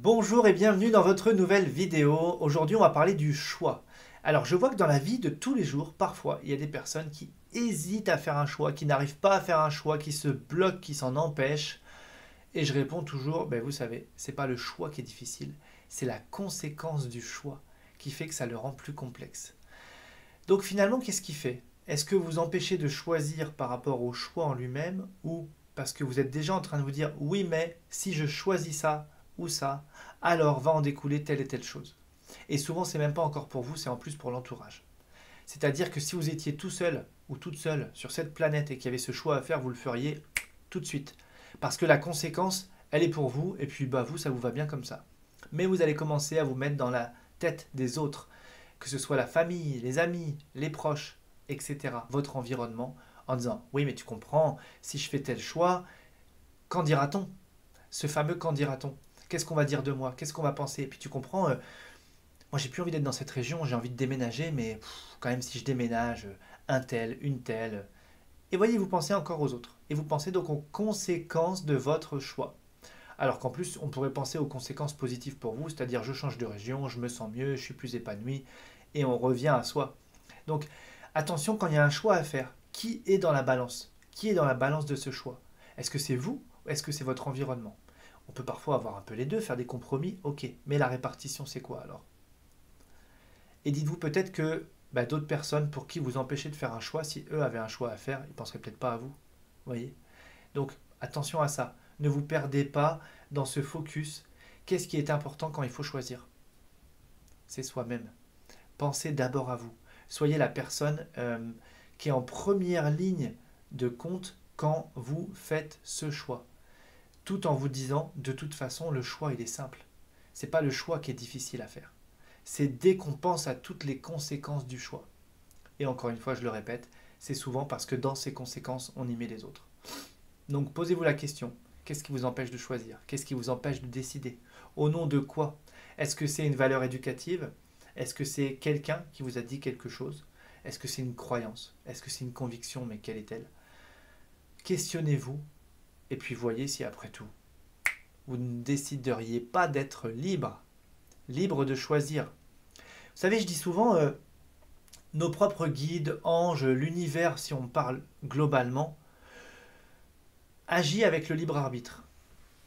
Bonjour et bienvenue dans votre nouvelle vidéo. Aujourd'hui, on va parler du choix. Alors, je vois que dans la vie de tous les jours, parfois, il y a des personnes qui hésitent à faire un choix, qui n'arrivent pas à faire un choix, qui se bloquent, qui s'en empêchent. Et je réponds toujours, ben vous savez, c'est pas le choix qui est difficile, c'est la conséquence du choix qui fait que ça le rend plus complexe. Donc finalement, qu'est-ce qui fait? Est-ce que vous empêchez de choisir par rapport au choix en lui-même ou parce que vous êtes déjà en train de vous dire oui, mais si je choisis ça ou ça, alors va en découler telle et telle chose. Et souvent, c'est même pas encore pour vous, c'est en plus pour l'entourage. C'est-à-dire que si vous étiez tout seul ou toute seule sur cette planète et qu'il y avait ce choix à faire, vous le feriez tout de suite. Parce que la conséquence, elle est pour vous, et puis bah vous, ça vous va bien comme ça. Mais vous allez commencer à vous mettre dans la tête des autres, que ce soit la famille, les amis, les proches, etc., votre environnement, en disant oui mais tu comprends, si je fais tel choix, qu'en dira-t-on? Ce fameux qu'en dira-t-on? Qu'est-ce qu'on va dire de moi? Qu'est-ce qu'on va penser? Et puis tu comprends, moi j'ai plus envie d'être dans cette région, j'ai envie de déménager, mais quand même si je déménage, un tel, une telle. Et voyez, vous pensez encore aux autres. Et vous pensez donc aux conséquences de votre choix. Alors qu'en plus, on pourrait penser aux conséquences positives pour vous, c'est-à-dire je change de région, je me sens mieux, je suis plus épanoui, et on revient à soi. Donc attention quand il y a un choix à faire, qui est dans la balance? Qui est dans la balance de ce choix? Est-ce que c'est vous ou est-ce que c'est votre environnement? On peut parfois avoir un peu les deux, faire des compromis, ok, mais la répartition c'est quoi alors? Et dites-vous peut-être que d'autres personnes pour qui vous empêchez de faire un choix, si eux avaient un choix à faire, ils ne penseraient peut-être pas à vous. Vous voyez? Donc attention à ça. Ne vous perdez pas dans ce focus. Qu'est-ce qui est important quand il faut choisir? C'est soi-même. Pensez d'abord à vous. Soyez la personne qui est en première ligne de compte quand vous faites ce choix. Tout en vous disant, de toute façon, le choix, il est simple. Ce n'est pas le choix qui est difficile à faire. C'est dès qu'on pense à toutes les conséquences du choix. Et encore une fois, je le répète, c'est souvent parce que dans ces conséquences, on y met les autres. Donc posez-vous la question, qu'est-ce qui vous empêche de choisir? Qu'est-ce qui vous empêche de décider? Au nom de quoi? Est-ce que c'est une valeur éducative? Est-ce que c'est quelqu'un qui vous a dit quelque chose? Est-ce que c'est une croyance? Est-ce que c'est une conviction? Mais quelle est-elle? Questionnez-vous et puis voyez si après tout, vous ne décideriez pas d'être libre, libre de choisir. Vous savez, je dis souvent, nos propres guides, anges, l'univers, si on parle globalement, agit avec le libre arbitre.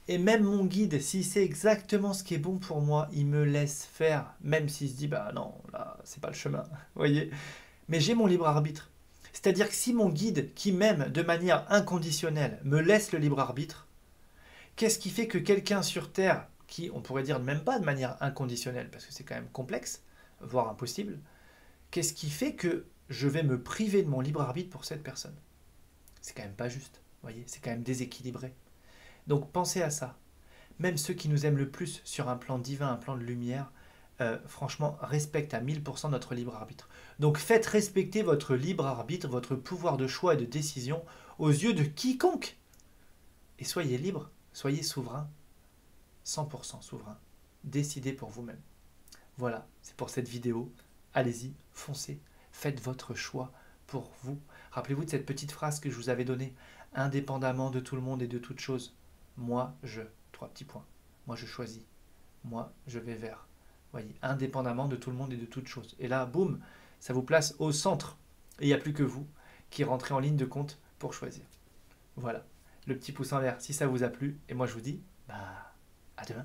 Et même mon guide, s'il sait exactement ce qui est bon pour moi, il me laisse faire, même s'il se dit, bah non, là, c'est pas le chemin, vous voyez. Mais j'ai mon libre arbitre. C'est-à-dire que si mon guide, qui m'aime de manière inconditionnelle, me laisse le libre arbitre, qu'est-ce qui fait que quelqu'un sur Terre, qui, on pourrait dire même pas de manière inconditionnelle, parce que c'est quand même complexe, voire impossible, qu'est-ce qui fait que je vais me priver de mon libre arbitre pour cette personne? C'est quand même pas juste, vous voyez, c'est quand même déséquilibré. Donc pensez à ça. Même ceux qui nous aiment le plus sur un plan divin, un plan de lumière, franchement, respectent à 1000% notre libre arbitre. Donc faites respecter votre libre arbitre, votre pouvoir de choix et de décision aux yeux de quiconque. Et soyez libre, soyez souverain, 100% souverain. Décidez pour vous-même. Voilà, c'est pour cette vidéo. Allez-y, foncez, faites votre choix pour vous. Rappelez-vous de cette petite phrase que je vous avais donnée. Indépendamment de tout le monde et de toute chose, moi je, trois petits points, moi je choisis, moi je vais vers. Voyez, indépendamment de tout le monde et de toute chose. Et là, boum, ça vous place au centre. Et il n'y a plus que vous qui rentrez en ligne de compte pour choisir. Voilà, le petit pouce en l'air si ça vous a plu. Et moi je vous dis, à demain.